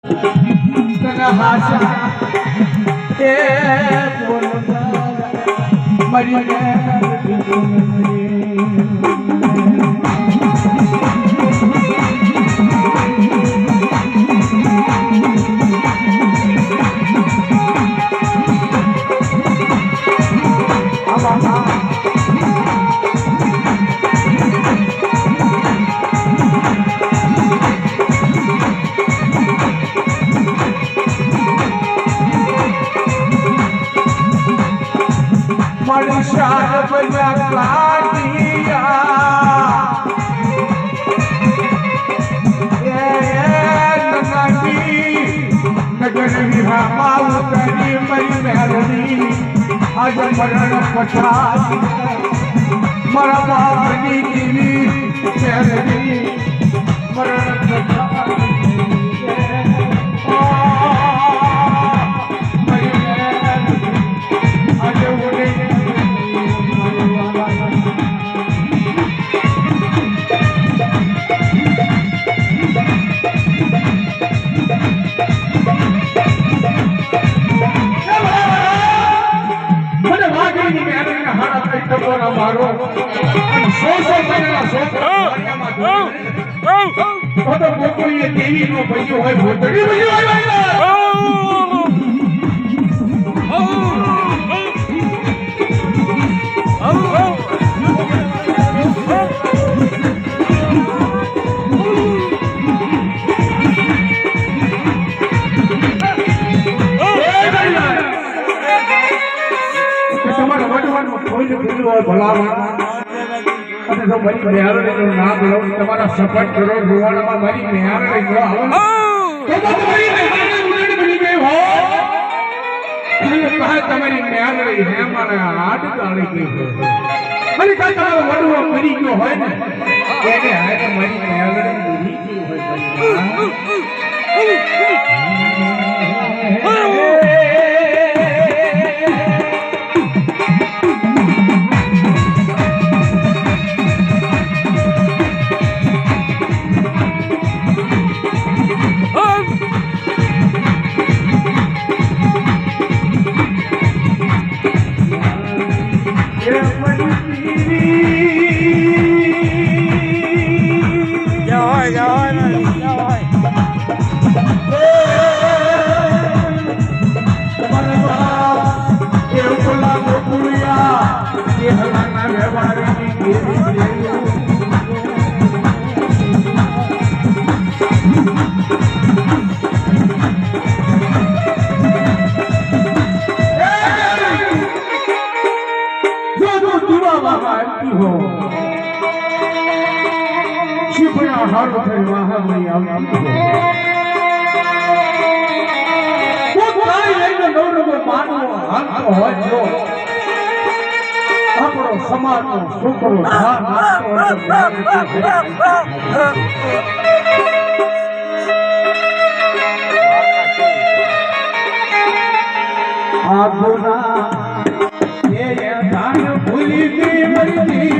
તને હાસા એ બોલ મરી शान बजा काटिया नगर विहा उतरी मरी मेहरनी आज मरण पछाड़ी मरा बापनी गिरी मेहरनी मरण पछाड़ी તમારા સપોર્ટ કરો રોવાડામાં મારી મેહાર તો તમારી મેહાર ઉડેડ બની ગઈ હો તમારી મેહાર રહી હે મારા હાથ ગાળી ગઈ હો મને કાઈ તમારો વડવો કરી ગયો હોય ને એને હાથ મારી મેહાર ઉડી ગઈ હોય સમાજનો છોકરો ભૂલી ગઈ મરી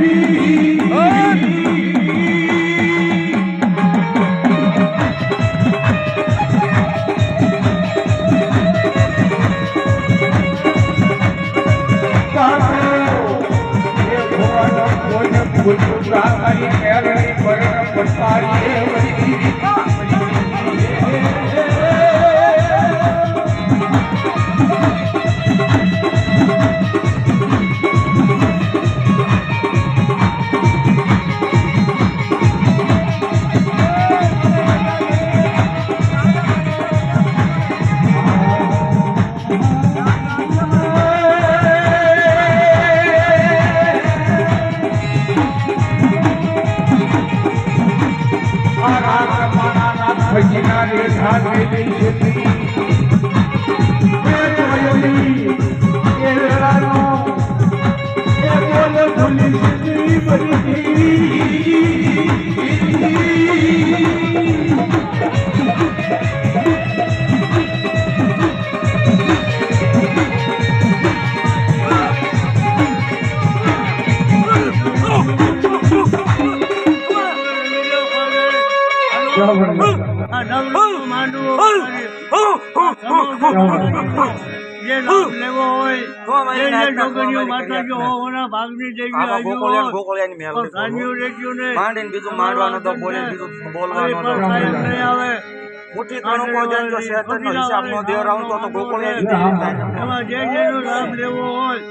જે લાભ લેવો હોય જે છોકરીઓ માતાજીઓ હોવાના ભાગની દેવી હજુ હોય પણ સાંજ્યું રેચ્યું ને બીજું માંડવાનું તો બોલે બીજું બોલવાનું પણ કાંઈ નહીં આવે મુઠ્ઠી ત્રણ કોઈ જો શેતરનો હિસાબ નો દેવરાવ તો ગોકુળે જ એમાં જે જેનો લાભ લેવો હોય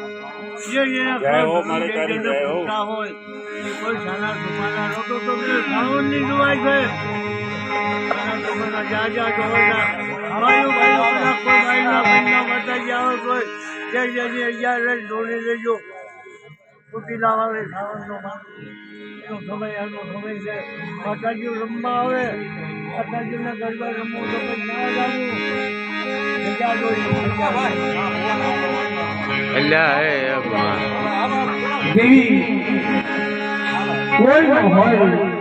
જે જેના પૂછતા હોય એ કોઈ સાના સુમાના રોટો તો સાવનની દુવાઈ છે સાના સુમાના જાજા જોવાના ભાઈઓ બધા કોઈ ભાઈના બહેનના માતાજી આવે કોઈ જે જેની 11 જોડી લેજો ચોટીલા વાળે સાવનનો એનો સમય આનો સમય છે માતાજી રમવા આવે માતાજીના ગરબા રમવું તો કોઈ ના જાવું દેવી કોઈ ન હોય